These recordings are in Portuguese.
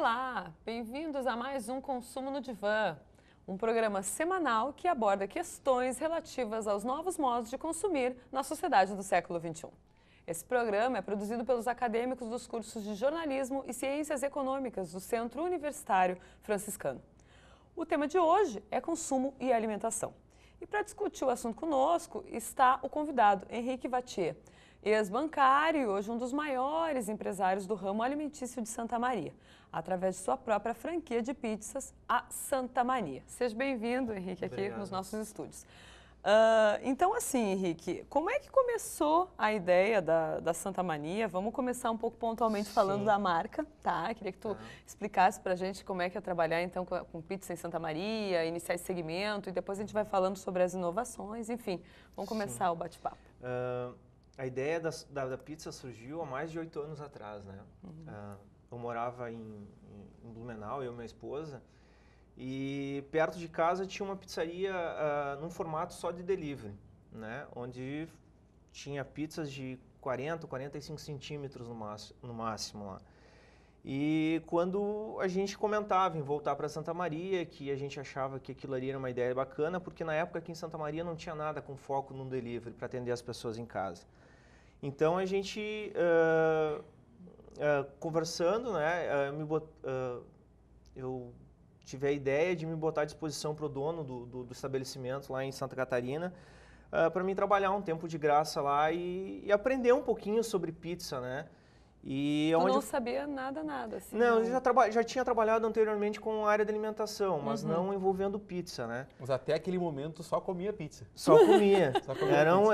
Olá, bem-vindos a mais um Consumo no Divã, um programa semanal que aborda questões relativas aos novos modos de consumir na sociedade do século XXI. Esse programa é produzido pelos acadêmicos dos cursos de Jornalismo e Ciências Econômicas do Centro Universitário Franciscano. O tema de hoje é consumo e alimentação. E para discutir o assunto conosco está o convidado Henrique Vattier, ex-bancário e hoje um dos maiores empresários do ramo alimentício de Santa Maria, através de sua própria franquia de pizzas, a Santa Mania. Seja bem-vindo, Henrique, aqui nos nossos estúdios. Então, assim, Henrique, como é que começou a ideia da Santa Mania? Vamos começar um pouco pontualmente falando da marca, tá? Queria que tu explicasse pra gente como é que é trabalhar, então, com pizza em Santa Maria, iniciar esse segmento, e depois a gente vai falando sobre as inovações, enfim. Vamos começar o bate-papo. A ideia da pizza surgiu há mais de 8 anos atrás, né? Eu morava em Blumenau, eu e minha esposa, e perto de casa tinha uma pizzaria num formato só de delivery, né? Onde tinha pizzas de 40, 45 centímetros no máximo lá. E quando a gente comentava em voltar para Santa Maria, que a gente achava que aquilo ali era uma ideia bacana, porque na época aqui em Santa Maria não tinha nada com foco no delivery para atender as pessoas em casa. Então a gente, conversando, né, eu tive a ideia de me botar à disposição para o dono do estabelecimento lá em Santa Catarina, para mim trabalhar um tempo de graça lá e aprender um pouquinho sobre pizza, né? E tu não sabia nada, assim? Não, eu já tinha trabalhado anteriormente com a área de alimentação, mas não envolvendo pizza, né? Mas até aquele momento só comia pizza. Só comia.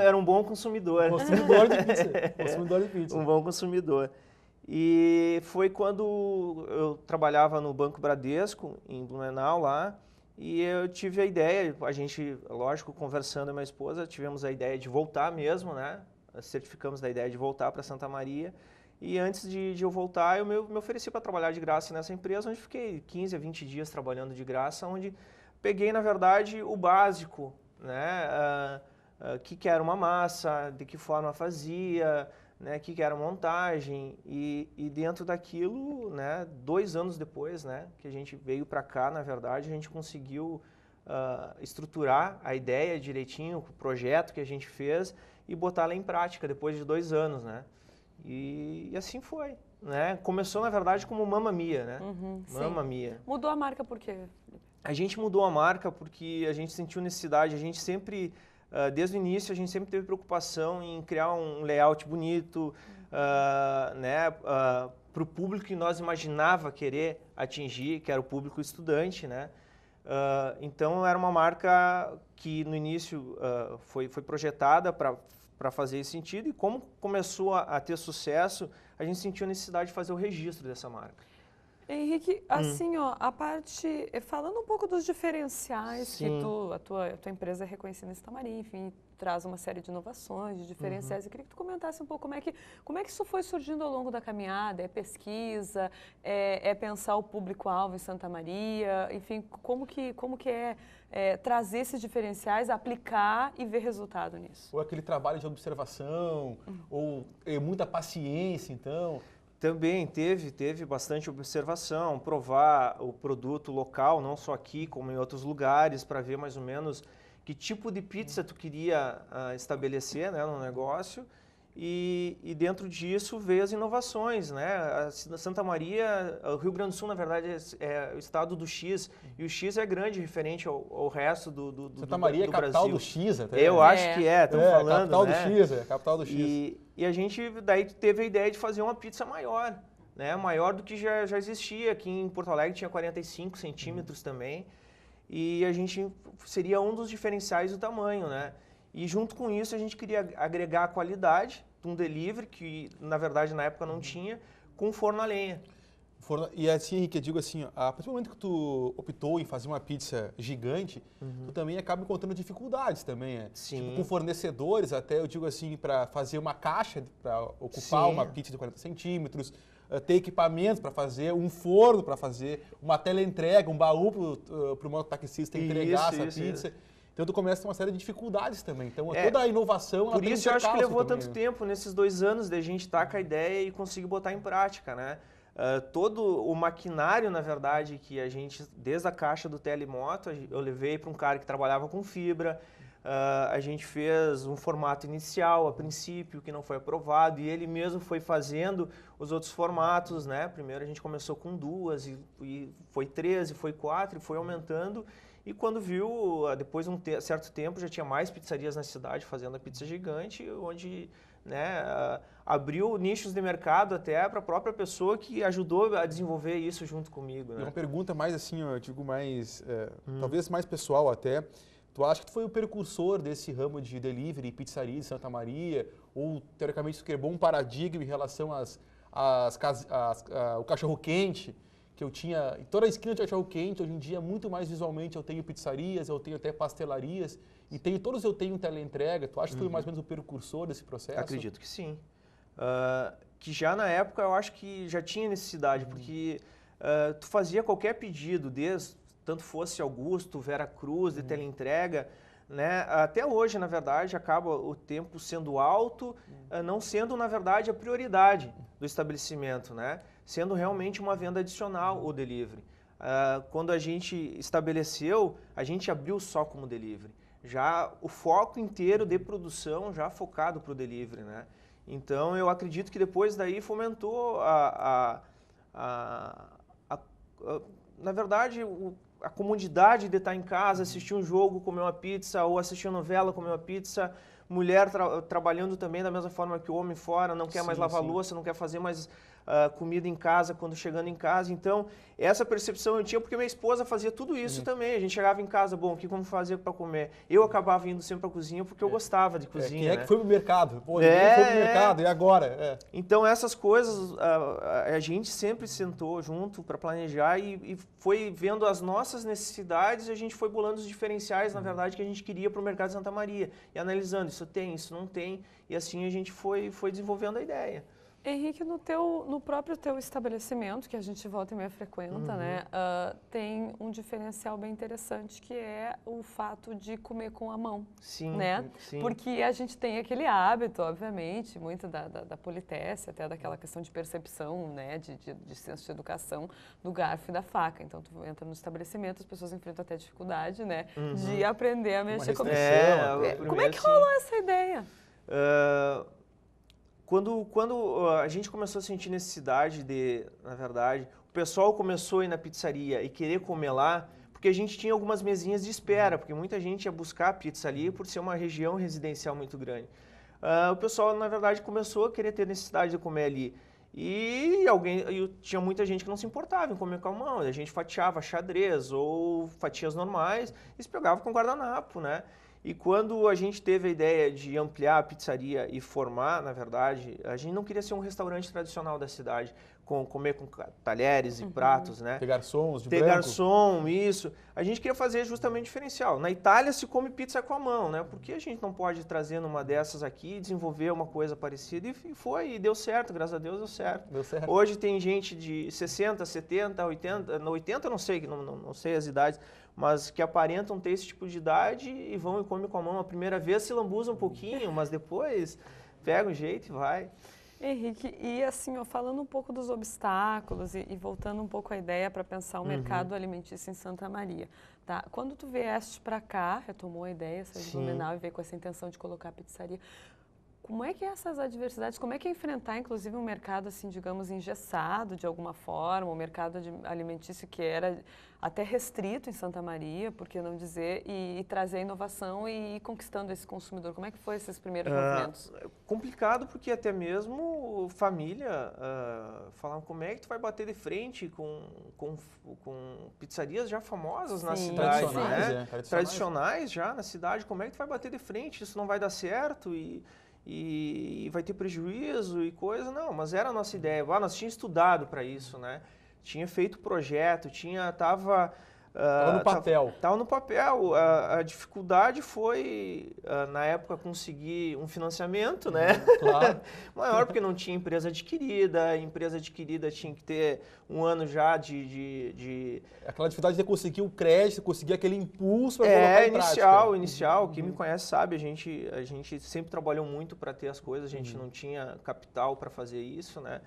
Era um bom consumidor. Consumidor de pizza. Consumidor de pizza. Um bom consumidor. E foi quando eu trabalhava no Banco Bradesco, em Blumenau lá, e eu tive a ideia, a gente, lógico, conversando com a minha esposa, tivemos a ideia de voltar mesmo, né? Certificamos da ideia de voltar para Santa Maria. E antes de eu voltar, eu me ofereci para trabalhar de graça nessa empresa, onde fiquei 15 a 20 dias trabalhando de graça, onde peguei, na verdade, o básico, né? Que era uma massa, de que forma fazia, né? Que era montagem. E dentro daquilo, né? 2 anos depois, né? Que a gente veio para cá, na verdade, a gente conseguiu estruturar a ideia direitinho, o projeto que a gente fez e botar ela em prática depois de 2 anos, né? E assim foi, né? Começou, na verdade, como Mamma Mia, né? Mamma Mia. Mudou a marca por quê? A gente mudou a marca porque a gente sentiu necessidade, a gente sempre, desde o início, a gente sempre teve preocupação em criar um layout bonito, né? Para o público que nós imaginava querer atingir, que era o público estudante, né? Então, era uma marca que, no início, foi projetada para fazer esse sentido, e como começou a ter sucesso, a gente sentiu a necessidade de fazer o registro dessa marca. Henrique, assim, ó, falando um pouco dos diferenciais que a tua empresa é reconhecida em Santa Maria, enfim, traz uma série de inovações, de diferenciais. Eu queria que tu comentasse um pouco como é que isso foi surgindo ao longo da caminhada, é pesquisa, é pensar o público-alvo em Santa Maria, enfim, como que é trazer esses diferenciais, aplicar e ver resultado nisso. Ou aquele trabalho de observação, ou muita paciência, então... Também teve bastante observação, provar o produto local, não só aqui, como em outros lugares, para ver mais ou menos que tipo de pizza tu queria estabelecer, né, no negócio. E dentro disso veio as inovações, né? A Santa Maria, o Rio Grande do Sul, na verdade, é o estado do X, e o X é grande referente ao resto do Brasil. Santa Maria é a capital do X, até. Eu acho que estamos falando, capital né? do X, é a capital do X. E a gente daí teve a ideia de fazer uma pizza maior, né? Maior do que já existia. Aqui em Porto Alegre tinha 45 centímetros também, e a gente seria um dos diferenciais do tamanho, né? E junto com isso a gente queria agregar a qualidade de um delivery, que na verdade na época não tinha, com forno a lenha. E assim, Henrique, eu digo assim, a partir do momento que tu optou em fazer uma pizza gigante, tu também acaba encontrando dificuldades também, Sim. Tipo, com fornecedores, até eu digo assim, para fazer uma caixa, para ocupar uma pizza de 40 centímetros, ter equipamentos para fazer, um forno para fazer, uma teleentrega, um baú para o mototaxista entregar essa pizza. Isso. Então tu começa a ter uma série de dificuldades também. Então toda a inovação... Por isso eu acho que levou tanto tempo, nesses 2 anos, de a gente estar com a ideia e conseguir botar em prática, né? todo o maquinário, na verdade, que a gente, desde a caixa do Telemoto, eu levei para um cara que trabalhava com fibra. A gente fez um formato inicial, a princípio, que não foi aprovado, e ele mesmo foi fazendo os outros formatos, né? Primeiro a gente começou com 2, e foi 3, e foi 4, e foi aumentando. E quando viu, depois de um certo tempo, já tinha mais pizzarias na cidade fazendo a pizza gigante, onde, né, abriu nichos de mercado até para a própria pessoa que ajudou a desenvolver isso junto comigo. Né? E uma pergunta mais assim, eu digo mais, talvez mais pessoal até. Tu acha que tu foi o precursor desse ramo de delivery e pizzaria de Santa Maria? Ou, teoricamente, tu quebrou um paradigma em relação ao cachorro-quente? Que eu tinha, em toda a esquina tinha cachorro-quente, hoje em dia, muito mais visualmente, eu tenho pizzarias, eu tenho até pastelarias, e todos eu tenho teleentrega. Tu acha que tu foi mais ou menos o precursor desse processo? Acredito que sim. Que já na época eu acho que já tinha necessidade, porque tu fazia qualquer pedido, tanto fosse Augusto, Vera Cruz, de teleentrega, né? Até hoje, na verdade, acaba o tempo sendo alto, não sendo, na verdade, a prioridade do estabelecimento, né? Sendo realmente uma venda adicional o delivery. Quando a gente estabeleceu, a gente abriu só como delivery. Já o foco inteiro de produção já focado para o delivery, né? Então, eu acredito que depois daí fomentou na verdade, a comodidade de estar em casa, assistir um jogo, comer uma pizza, ou assistir uma novela, comer uma pizza. Mulher trabalhando também da mesma forma que o homem fora, não quer mais lavar louça, não quer fazer mais comida em casa quando chegando em casa. Então, essa percepção eu tinha porque minha esposa fazia tudo isso também. A gente chegava em casa, bom, o que vamos fazer para comer? Eu acabava indo sempre para a cozinha porque eu gostava de cozinha. Quem é que foi pro mercado? Pô, ninguém foi pro mercado, e agora? Então, essas coisas a gente sempre sentou junto para planejar e foi vendo as nossas necessidades e a gente foi bolando os diferenciais, na verdade, que a gente queria para o mercado de Santa Maria. E analisando, isso tem, isso não tem. E assim a gente foi desenvolvendo a ideia. Henrique, no próprio teu estabelecimento, que a gente volta e meia frequenta, né, tem um diferencial bem interessante, que é o fato de comer com a mão. Sim, né? sim. Porque a gente tem aquele hábito, obviamente, muito da politesse, até daquela questão de percepção, né, de senso de educação do garfo e da faca. Então, tu entra no estabelecimento, as pessoas enfrentam até dificuldade, né, de aprender a mexer com... Como é que rolou essa ideia? Quando a gente começou a sentir necessidade na verdade, o pessoal começou a ir na pizzaria e querer comer lá, porque a gente tinha algumas mesinhas de espera, porque muita gente ia buscar pizza ali por ser uma região residencial muito grande. O pessoal, na verdade, começou a querer ter necessidade de comer ali. E tinha muita gente que não se importava em comer com a mão. A gente fatiava xadrez ou fatias normais e se pegava com guardanapo, né? E quando a gente teve a ideia de ampliar a pizzaria e formar, na verdade, a gente não queria ser um restaurante tradicional da cidade, comer com talheres e pratos, né? Ter garçons de Ter branco. garçom, isso. A gente queria fazer justamente diferencial. Na Itália se come pizza com a mão, né? Por que a gente não pode trazer numa dessas aqui e desenvolver uma coisa parecida? E deu certo, graças a Deus deu certo. Deu certo. Hoje tem gente de 60, 70, 80, no 80 eu não sei, não sei as idades, mas que aparentam ter esse tipo de idade e vão e comem com a mão. A primeira vez se lambuzam um pouquinho, mas depois pega um jeito e vai. Henrique, e assim, ó, falando um pouco dos obstáculos e voltando um pouco à ideia para pensar o mercado alimentício em Santa Maria, tá? Quando tu vieste para cá, retomou a ideia, saiu de Blumenau e veio com essa intenção de colocar a pizzaria, como é que é essas adversidades, como é que é enfrentar, inclusive, um mercado, assim, digamos, engessado de alguma forma, um mercado alimentício que era até restrito em Santa Maria, por que não dizer, e trazer inovação e ir conquistando esse consumidor? Como é que foi esses primeiros movimentos? Complicado porque até mesmo família falavam como é que tu vai bater de frente com pizzarias já famosas na cidade, tradicionais, né? Tradicionais já na cidade, como é que tu vai bater de frente? Isso não vai dar certo e vai ter prejuízo e coisa, não, mas era a nossa ideia. Nós tínhamos estudado para isso, né? Tinha feito projeto, tava no papel. Estava no papel. A dificuldade foi, na época, conseguir um financiamento, né? Claro. Maior, porque não tinha empresa adquirida. A empresa adquirida tinha que ter um ano já de... Aquela dificuldade de conseguir o crédito, conseguir aquele impulso para colocar em prática. Inicial. Quem me conhece sabe, a gente sempre trabalhou muito para ter as coisas. A gente não tinha capital para fazer isso, né?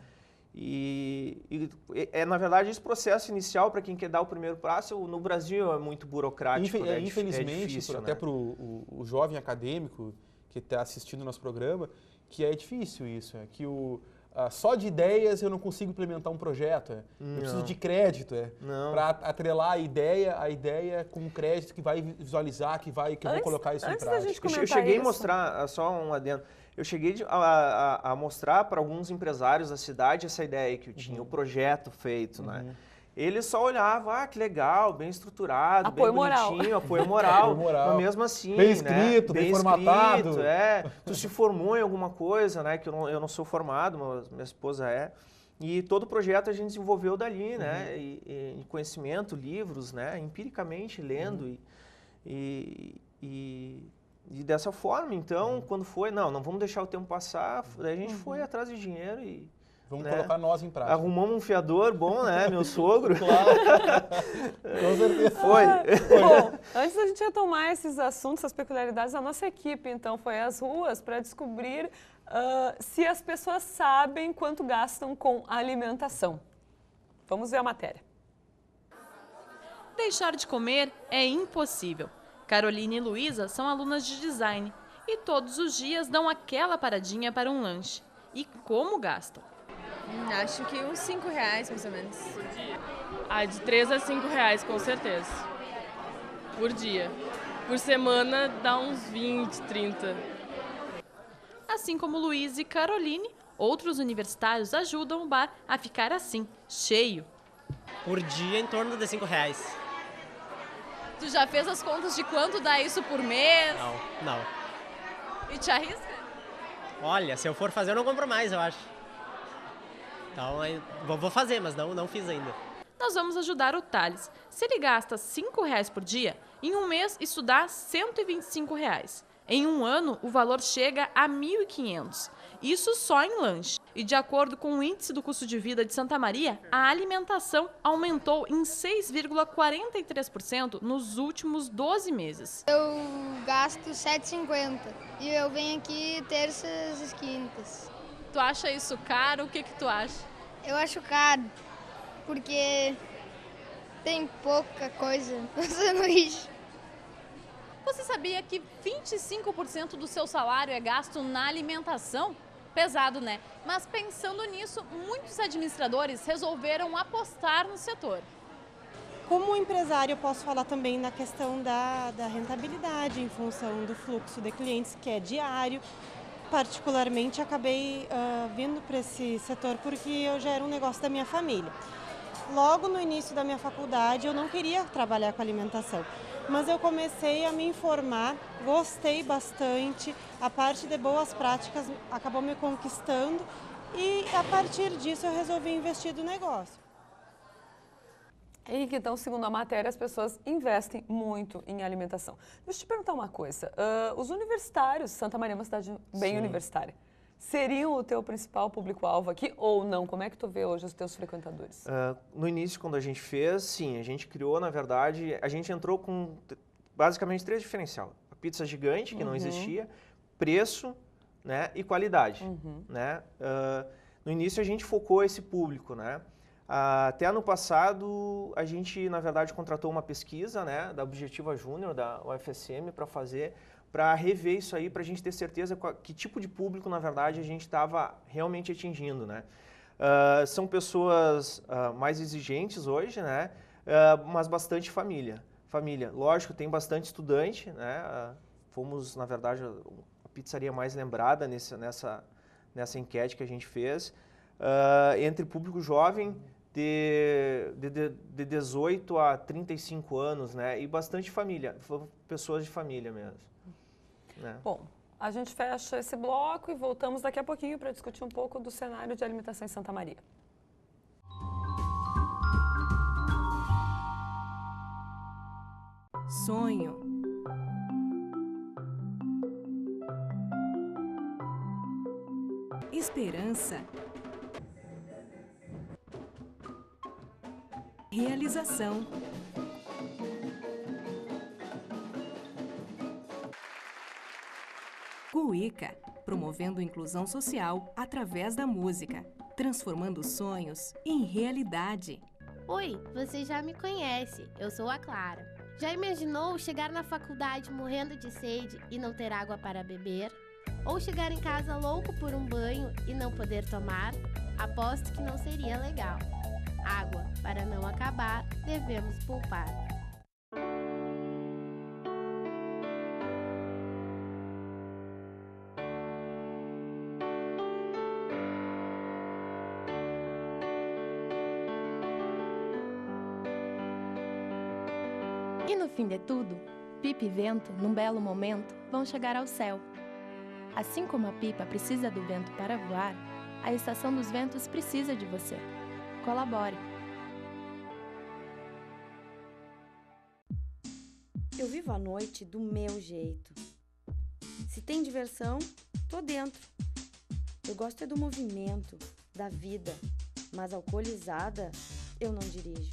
Na verdade, esse processo inicial, para quem quer dar o primeiro passo, no Brasil é muito burocrático. Infelizmente, difícil, até né? para o jovem acadêmico que está assistindo o nosso programa, que é difícil isso, que só de ideias eu não consigo implementar um projeto. Eu preciso de crédito, para atrelar a ideia com um crédito que vai visualizar, que eu vou colocar isso em prática. Eu cheguei a mostrar, só um adendo, eu cheguei a mostrar para alguns empresários da cidade essa ideia que eu tinha, o projeto feito, né? Eles só olhavam, que legal, bem estruturado, apoio bem bonitinho, moral. apoio moral, mas mesmo assim, bem escrito, né? bem formatado. Tu se formou em alguma coisa, né? Que eu não sou formado, mas minha esposa é. E todo o projeto a gente desenvolveu dali, né? E conhecimento, livros, né? Empiricamente lendo e dessa forma, então, quando foi, não vamos deixar o tempo passar, daí a gente foi atrás de dinheiro e... Vamos colocar nós em prática. Arrumamos um fiador bom, né? Meu sogro. Claro. Com certeza. Foi. Bom, antes da gente retomar esses assuntos, essas peculiaridades, a nossa equipe, então, foi às ruas para descobrir se as pessoas sabem quanto gastam com alimentação. Vamos ver a matéria. Deixar de comer é impossível. Caroline e Luísa são alunas de design e todos os dias dão aquela paradinha para um lanche. E como gastam? Acho que uns R$5, mais ou menos. Por dia? De R$3 a R$5, com certeza. Por dia. Por semana dá uns 20, 30. Assim como Luísa e Caroline, outros universitários ajudam o bar a ficar assim, cheio. Por dia, em torno de R$5. Tu já fez as contas de quanto dá isso por mês? Não. E te arrisca? Olha, se eu for fazer, eu não compro mais, eu acho. Então, vou fazer, mas não fiz ainda. Nós vamos ajudar o Thales. Se ele gasta R$5 por dia, em um mês isso dá R$125. Em um ano, o valor chega a R$1.500. Isso só em lanche. E de acordo com o Índice do Custo de Vida de Santa Maria, a alimentação aumentou em 6,43% nos últimos 12 meses. Eu gasto R$7,50 e eu venho aqui terças e quintas. Tu acha isso caro? O que tu acha? Eu acho caro, porque tem pouca coisa no sanduíche. Você sabia que 25% do seu salário é gasto na alimentação? Pesado, né? Mas pensando nisso, muitos administradores resolveram apostar no setor. Como empresário, eu posso falar também na questão da rentabilidade em função do fluxo de clientes, que é diário. Particularmente, acabei vindo para esse setor porque eu já era um negócio da minha família. Logo no início da minha faculdade, eu não queria trabalhar com alimentação, mas eu comecei a me informar, gostei bastante, a parte de boas práticas acabou me conquistando e a partir disso eu resolvi investir no negócio. Henrique, então, segundo a matéria, as pessoas investem muito em alimentação. Deixa eu te perguntar uma coisa. Os universitários, Santa Maria é uma cidade bem universitária, seriam o teu principal público-alvo aqui ou não? Como é que tu vê hoje os teus frequentadores? No início, quando a gente fez, sim, a gente criou, na verdade, a gente entrou com basicamente 3 diferenciais. A pizza gigante, que não existia, preço, né, e qualidade. Né? No início, a gente focou esse público, né? Até ano passado, a gente, na verdade, contratou uma pesquisa, né, da Objetiva Júnior, da UFSM, para rever isso aí, para a gente ter certeza que tipo de público, na verdade, a gente estava realmente atingindo, né. São pessoas mais exigentes hoje, né, mas bastante família. Lógico, tem bastante estudante, né, fomos, na verdade, a pizzaria mais lembrada nessa enquete que a gente fez, entre público jovem, de 18 a 35 anos, né? E bastante família, pessoas de família mesmo. Né? Bom, a gente fecha esse bloco e voltamos daqui a pouquinho para discutir um pouco do cenário de alimentação em Santa Maria. Sonho. Esperança. Realização. Cuíca, promovendo inclusão social através da música. transformando sonhos em realidade. Oi, você já me conhece, eu sou a Clara. Já imaginou chegar na faculdade morrendo de sede e não ter água para beber? Ou chegar em casa louco por um banho e não poder tomar? Aposto que não seria legal. Água, para não acabar, devemos poupar. E no fim de tudo, pipa e vento, num belo momento, vão chegar ao céu. Assim como a pipa precisa do vento para voar, a Estação dos Ventos precisa de você. Colabore! Eu vivo a noite do meu jeito. Se tem diversão, tô dentro. Eu gosto é do movimento, da vida, mas alcoolizada, eu não dirijo.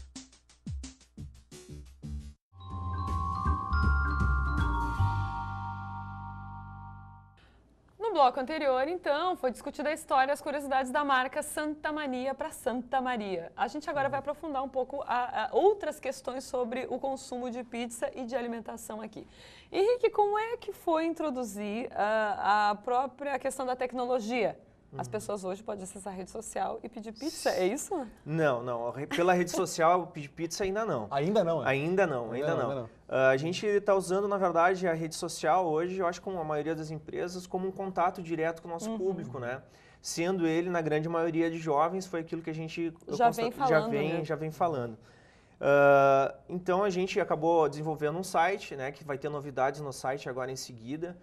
No bloco anterior, então, foi discutida a história e as curiosidades da marca Santa Mania para Santa Maria. A gente agora vai aprofundar um pouco outras questões sobre o consumo de pizza e de alimentação aqui. Henrique, como é que foi introduzir a própria questão da tecnologia? As pessoas hoje podem acessar a rede social e pedir pizza, é isso? Não. Pela rede social, pedir pizza ainda não. Ainda não, é? Ainda não. A gente está usando, na verdade, a rede social hoje, eu acho, como a maioria das empresas, como um contato direto com o nosso público, né? Sendo ele, na grande maioria de jovens, foi aquilo que a gente já vem falando. Então, a gente acabou desenvolvendo um site, né? Que vai ter novidades no site agora em seguida.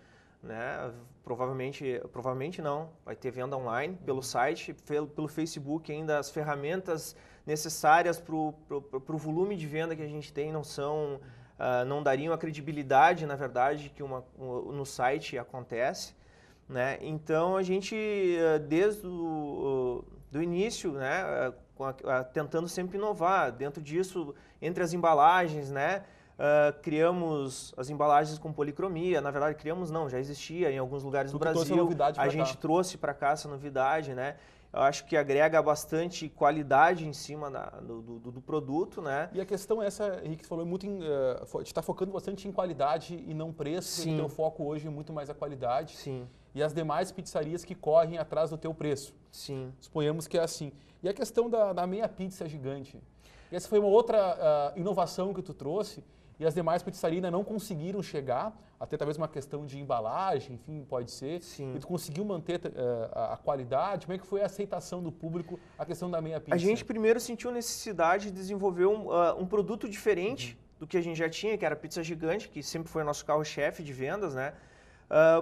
Né? Provavelmente não, vai ter venda online pelo site, pelo Facebook ainda as ferramentas necessárias para o volume de venda que a gente tem não dariam a credibilidade, na verdade, que no site acontece. Né? Então a gente, desde do início, né? Tentando sempre inovar, dentro disso, entre as embalagens, né? Criamos as embalagens com policromia, na verdade criamos não, já existia em alguns lugares do Brasil, a gente trouxe para cá essa novidade, né? Eu acho que agrega bastante qualidade em cima do produto, né? E a questão é essa, Henrique, você falou muito a gente está focando bastante em qualidade e não preço, Sim. O teu foco hoje é muito mais a qualidade. Sim. E as demais pizzarias que correm atrás do teu preço. Sim. Suponhamos que é assim. E a questão da meia pizza gigante, essa foi uma outra inovação que tu trouxe, e as demais pizzarias ainda não conseguiram chegar, até talvez uma questão de embalagem, enfim, pode ser. Sim. E tu conseguiu manter a qualidade. Como é que foi a aceitação do público, a questão da meia pizza? A gente primeiro sentiu necessidade de desenvolver um produto diferente do que a gente já tinha, que era a pizza gigante, que sempre foi o nosso carro-chefe de vendas, né?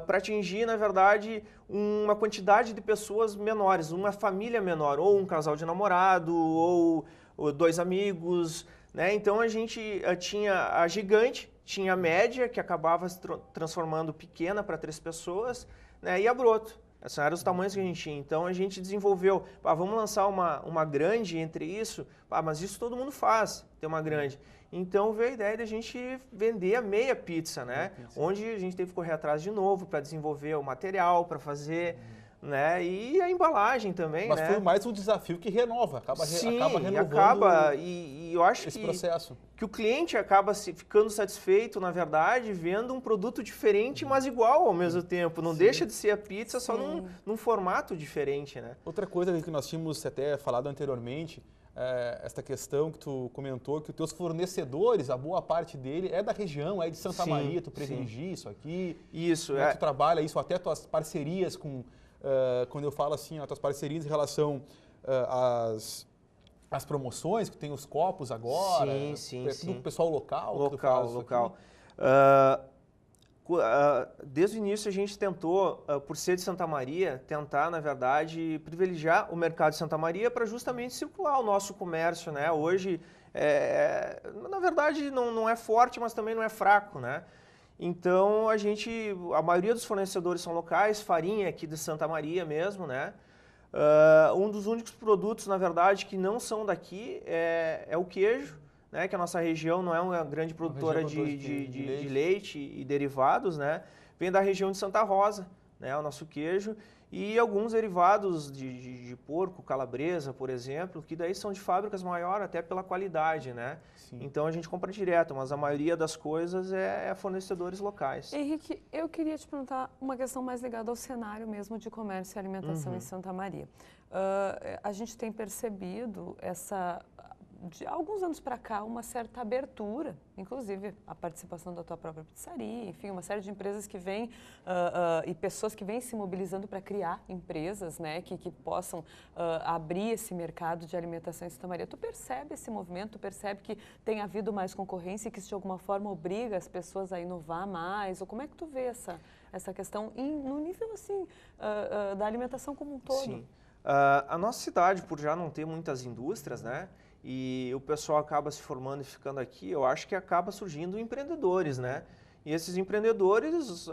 Para atingir, na verdade, uma quantidade de pessoas menores, uma família menor, ou um casal de namorado, ou dois amigos, né? Então a gente tinha a gigante, tinha a média, que acabava se transformando pequena para 3 pessoas, né? E a broto. Esses eram os tamanhos que a gente tinha. Então a gente desenvolveu, vamos lançar uma grande entre isso, mas isso todo mundo faz, ter uma grande. Então veio a ideia de a gente vender a meia pizza, né? Onde a gente teve que correr atrás de novo para desenvolver o material, para fazer... Né? E a embalagem também, Mas né? foi mais um desafio que renova, acaba renovando e eu acho esse processo. Que o cliente acaba ficando satisfeito, na verdade, vendo um produto diferente, mas igual ao mesmo tempo. Não deixa de ser a pizza, só num formato diferente, né? Outra coisa que nós tínhamos até falado anteriormente, esta questão que tu comentou, que os teus fornecedores, a boa parte dele é da região, é de Santa Maria, tu privilegia isso aqui. Isso, tu trabalha isso, até tuas parcerias com... quando eu falo assim, as tuas parcerias em relação às promoções, que tem os copos agora, sim. Tudo pessoal local. Local. Desde o início a gente tentou, por ser de Santa Maria, tentar, na verdade, privilegiar o mercado de Santa Maria para justamente circular o nosso comércio, né? Hoje, na verdade, não é forte, mas também não é fraco, né? Então, a maioria dos fornecedores são locais, farinha aqui de Santa Maria mesmo, né? Um dos únicos produtos, na verdade, que não são daqui é o queijo, né? Que a nossa região não é uma grande produtora de leite e derivados, né? Vem da região de Santa Rosa, né? O nosso queijo. e alguns derivados de porco, calabresa, por exemplo, que daí são de fábricas maiores até pela qualidade, né? Sim. Então a gente compra direto, mas a maioria das coisas é fornecedores locais. Henrique, eu queria te perguntar uma questão mais ligada ao cenário mesmo de comércio e alimentação em Santa Maria. A gente tem percebido de alguns anos para cá, uma certa abertura, inclusive a participação da tua própria pizzaria, enfim, uma série de empresas que vêm e pessoas que vêm se mobilizando para criar empresas, né, que possam abrir esse mercado de alimentação em Santa Maria. Tu percebe esse movimento? Tu percebe que tem havido mais concorrência e que isso de alguma forma obriga as pessoas a inovar mais? Ou como é que tu vê essa questão no nível assim da alimentação como um todo? Sim. A nossa cidade, por já não ter muitas indústrias, né? E o pessoal acaba se formando e ficando aqui, eu acho que acaba surgindo empreendedores, né? E esses empreendedores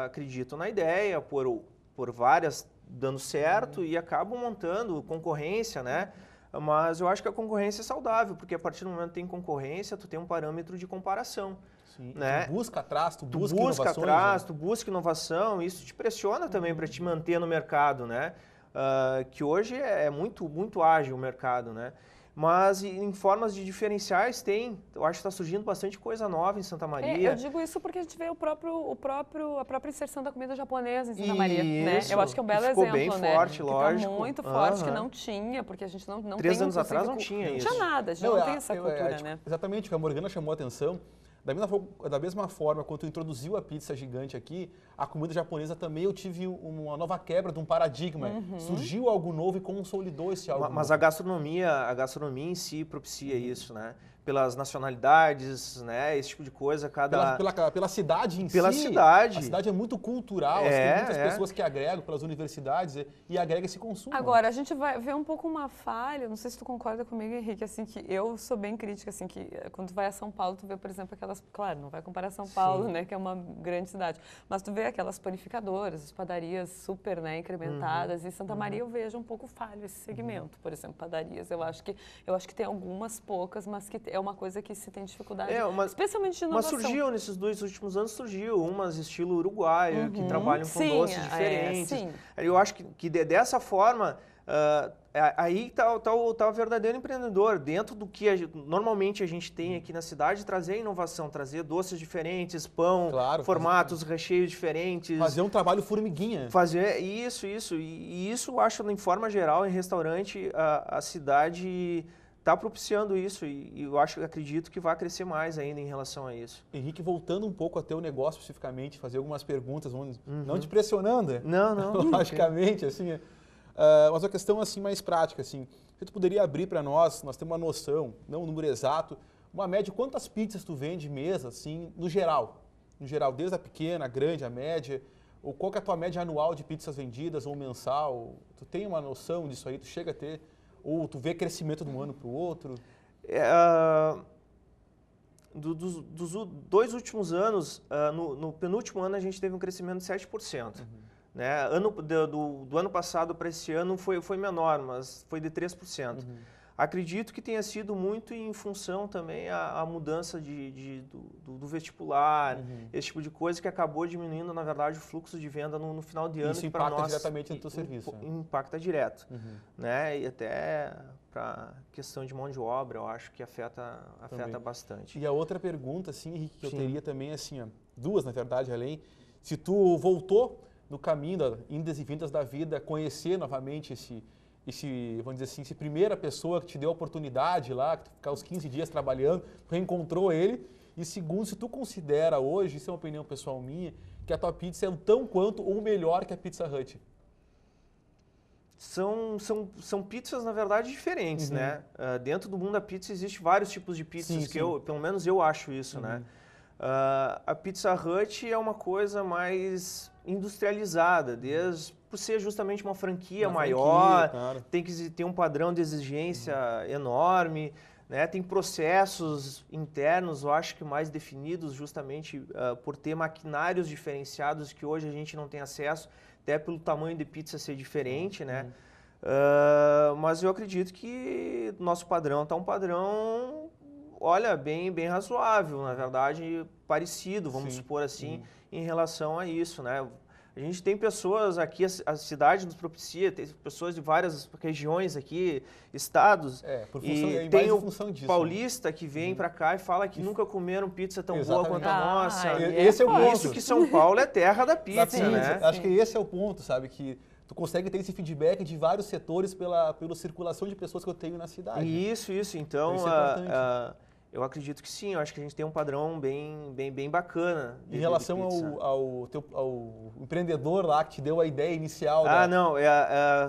acreditam na ideia, por várias dando certo e acabam montando concorrência, né? Mas eu acho que a concorrência é saudável, porque a partir do momento que tem concorrência, tu tem um parâmetro de comparação. Sim. Né? Tu busca atrás, tu busca inovações, atrás, né? tu busca inovação, isso te pressiona também para te manter no mercado, né? Que hoje é muito, muito ágil o mercado, né? Mas em formas de diferenciais eu acho que está surgindo bastante coisa nova em Santa Maria. Eu digo isso porque a gente vê a própria inserção da comida japonesa em Santa Maria, né? Eu acho que é um belo ficou exemplo, bem né? forte, que lógico. Tá muito forte, que não tinha, porque a gente não 3 tem anos atrás não tinha isso. Não tinha nada, a gente não tem essa cultura, né? Exatamente, o que a Morgana chamou a atenção. Da mesma forma, quando tu introduziu a pizza gigante aqui, a comida japonesa também eu tive uma nova quebra de um paradigma. Surgiu algo novo e consolidou esse algo Mas novo. a gastronomia em si propicia isso, né? Pelas nacionalidades, né? Esse tipo de coisa, Pela cidade em si. Pela cidade. A cidade é muito cultural, tem muitas pessoas que agregam pelas universidades e agrega esse consumo. Agora, a gente vai ver um pouco uma falha, não sei se tu concorda comigo, Henrique, assim, que eu sou bem crítica, assim, que quando tu vai a São Paulo, tu vê, por exemplo, claro, não vai comparar São Paulo, né, que é uma grande cidade, mas tu vê aquelas panificadoras, as padarias super, né, incrementadas, e em Santa Maria eu vejo um pouco falho esse segmento, por exemplo, padarias, eu acho que tem algumas poucas, mas que é uma coisa que se tem dificuldade, especialmente de inovação. Mas surgiu, nesses 2 últimos anos, umas estilo uruguaio, que trabalham com doces diferentes. Eu acho que dessa forma, aí está o verdadeiro empreendedor, dentro do que normalmente a gente tem aqui na cidade, trazer inovação, trazer doces diferentes, pão, formatos, recheios diferentes. Fazer um trabalho formiguinha. Fazer isso. E isso, eu acho, em forma geral, em restaurante, a cidade está propiciando isso e eu acredito que vai crescer mais ainda em relação a isso. Henrique, voltando um pouco ao teu negócio especificamente, fazer algumas perguntas, não te pressionando, Não. Logicamente, assim, mas uma questão assim mais prática, assim, se tu poderia abrir para nós temos uma noção, não um número exato, uma média, quantas pizzas tu vende mês, assim, no geral, desde a pequena, a grande, a média, ou qual que é a tua média anual de pizzas vendidas ou mensal? Tu tem uma noção disso aí? Tu chega a ter? Ou tu vê crescimento de um ano para o outro? Dos 2 últimos anos, no penúltimo ano a gente teve um crescimento de 7%. Né? Do ano passado para esse ano foi menor, mas foi de 3%. Acredito que tenha sido muito em função também a mudança do vestibular, esse tipo de coisa que acabou diminuindo, na verdade, o fluxo de venda no final de ano. Isso impacta diretamente no teu serviço. Impacta direto. Né? E até para questão de mão de obra, eu acho que afeta bastante. E a outra pergunta, assim, Henrique, que eu teria também, assim, 2, na verdade, além, se tu voltou no caminho das indas e vindas da vida, conhecer novamente vamos dizer assim, essa primeira pessoa que te deu a oportunidade lá, que tu ficar os 15 dias trabalhando, tu reencontrou ele, e segundo, se tu considera hoje, isso é uma opinião pessoal minha, que a tua pizza é tão quanto ou melhor que a Pizza Hut? São pizzas, na verdade, diferentes, né? Dentro do mundo da pizza existe vários tipos de pizzas, pelo menos eu acho isso, né? A Pizza Hut é uma coisa mais industrializada, por ser justamente uma franquia maior, claro. Tem que ter um padrão de exigência enorme, né? Tem processos internos, eu acho que mais definidos justamente por ter maquinários diferenciados que hoje a gente não tem acesso, até pelo tamanho de pizza ser diferente, né? Mas eu acredito que nosso padrão está um padrão, olha, bem razoável, na verdade, parecido, vamos supor assim, em relação a isso, né? A gente tem pessoas aqui, a cidade nos propicia, tem pessoas de várias regiões aqui, estados. E tem o paulista que vem para cá e fala que nunca comeram pizza tão boa quanto a nossa. Esse é o ponto. Isso que São Paulo é terra da pizza, né? Acho que esse é o ponto, sabe? Que tu consegue ter esse feedback de vários setores pela circulação de pessoas que eu tenho na cidade. Isso. Então, isso é eu acredito que sim. Eu acho que a gente tem um padrão bem bacana. Em relação ao empreendedor lá que te deu a ideia inicial. Não,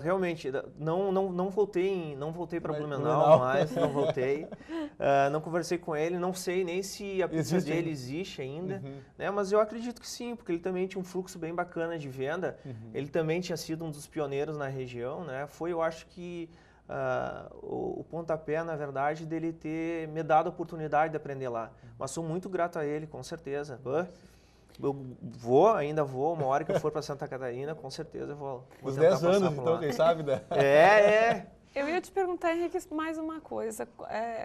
realmente, não voltei para Blumenau mais, não voltei. Não conversei com ele, não sei nem se a pizza dele existe ainda, né? Mas eu acredito que sim, porque ele também tinha um fluxo bem bacana de venda. Ele também tinha sido um dos pioneiros na região, né? Eu acho que o pontapé, na verdade, dele ter me dado a oportunidade de aprender lá. Mas sou muito grato a ele, com certeza. Eu ainda vou, uma hora que eu for para Santa Catarina, com certeza eu vou. Os 10 anos, então, quem sabe, né? Eu ia te perguntar, Henrique, mais uma coisa.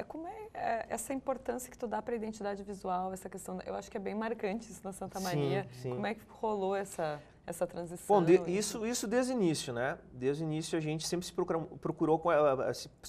Como é essa importância que tu dá para a identidade visual, essa questão? Eu acho que é bem marcante isso na Santa Maria. Sim. Como é que rolou essa transição? Bom, isso desde o início, né? Desde o início a gente sempre se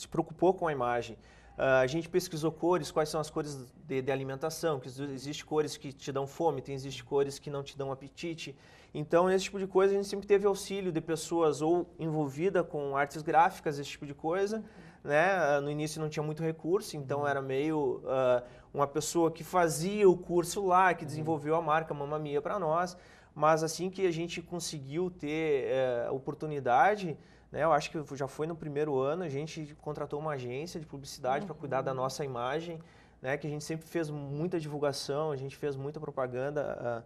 preocupou com a imagem. A gente pesquisou cores, quais são as cores de alimentação, que existem cores que te dão fome, existem cores que não te dão apetite. Então, nesse tipo de coisa, a gente sempre teve auxílio de pessoas ou envolvidas com artes gráficas, esse tipo de coisa. Né? No início não tinha muito recurso, então era meio uma pessoa que fazia o curso lá, que desenvolveu a marca Mamma Mia para nós. Mas assim que a gente conseguiu ter oportunidade, né, eu acho que já foi no primeiro ano, a gente contratou uma agência de publicidade para cuidar da nossa imagem, né, que a gente sempre fez muita divulgação, a gente fez muita propaganda,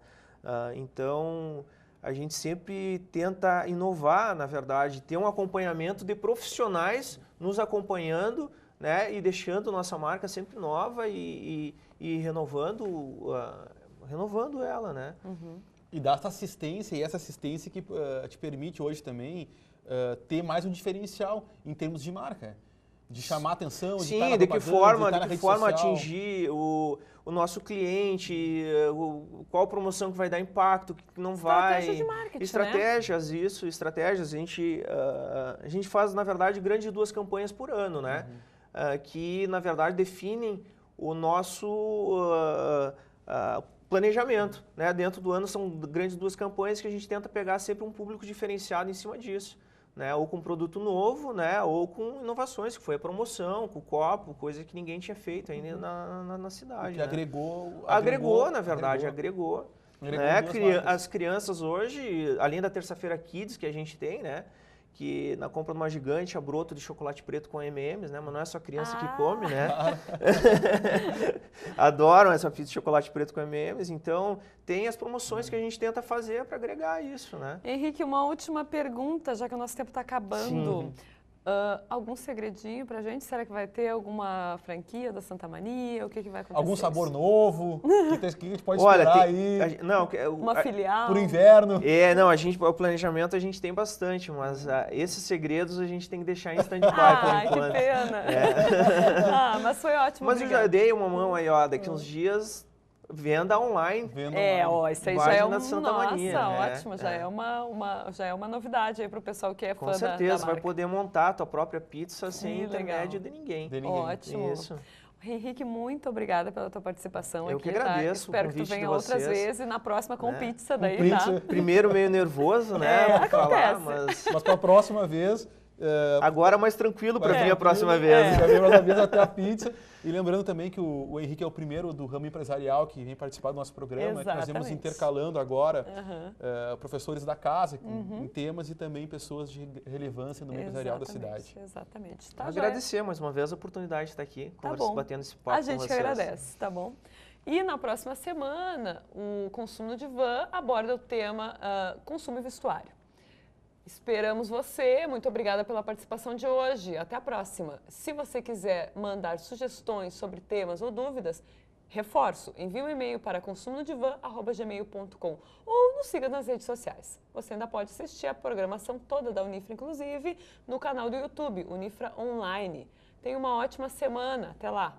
então a gente sempre tenta inovar, na verdade, ter um acompanhamento de profissionais nos acompanhando, né, e deixando nossa marca sempre nova e renovando ela, né? E dá essa assistência, e essa assistência que te permite hoje também ter mais um diferencial em termos de marca. De chamar a atenção, de estar na de que forma social. atingir o nosso cliente, qual promoção que vai dar impacto, que não vai. Estratégia de marketing, estratégias, né? Estratégias. A gente faz, na verdade, grandes 2 campanhas por ano, né? Que, na verdade, definem o nosso planejamento, né? Dentro do ano são grandes 2 campanhas que a gente tenta pegar sempre um público diferenciado em cima disso, né? Ou com produto novo, né? Ou com inovações, que foi a promoção, com o copo, coisa que ninguém tinha feito ainda na cidade. Que né? Agregou, na verdade, agregou. Né? As crianças hoje, além da Terça-feira Kids que a gente tem, né? Que na compra de uma gigante, a broto de chocolate preto com M&M's, né? Mas não é só criança que come, né? Adoram essa pizza de chocolate preto com M&M's. Então, tem as promoções que a gente tenta fazer para agregar isso, né? Henrique, uma última pergunta, já que o nosso tempo está acabando. Algum segredinho pra gente? Será que vai ter alguma franquia da Santa Mania? O que vai acontecer? Algum sabor novo? O que a gente pode esperar aí? Uma filial? Pro inverno? O planejamento a gente tem bastante, mas esses segredos a gente tem que deixar em stand-by por enquanto. Que pena! Mas foi ótimo. Mas eu já dei uma mão aí, daqui uns dias... Venda online. Isso aí já é uma Santa Mania, ótimo, já é uma novidade aí para o pessoal que é fã da marca. Com certeza, vai poder montar a tua própria pizza sem intermédio de ninguém. Ótimo. Isso. Henrique, muito obrigada pela tua participação aqui. Eu que agradeço. Espero que tu venha outras vezes e na próxima com pizza daí, tá? Primeiro meio nervoso, né? Acontece. Mas para a próxima vez... Agora mais tranquilo para vir a próxima vez. Para vir a próxima vez até a pizza. E lembrando também que o Henrique é o primeiro do ramo empresarial que vem participar do nosso programa. Que nós vamos intercalando agora professores da casa em temas e também pessoas de relevância no meio empresarial da cidade. Exatamente. Tá, agradecer mais uma vez a oportunidade de estar aqui, batendo esse papo com vocês. A gente que agradece, tá bom? E na próxima semana, o Consumo no Divã aborda o tema consumo e vestuário. Esperamos você. Muito obrigada pela participação de hoje. Até a próxima. Se você quiser mandar sugestões sobre temas ou dúvidas, reforço, envie um e-mail para consumonodivan@gmail.com ou nos siga nas redes sociais. Você ainda pode assistir a programação toda da Unifra, inclusive, no canal do YouTube, Unifra Online. Tenha uma ótima semana. Até lá!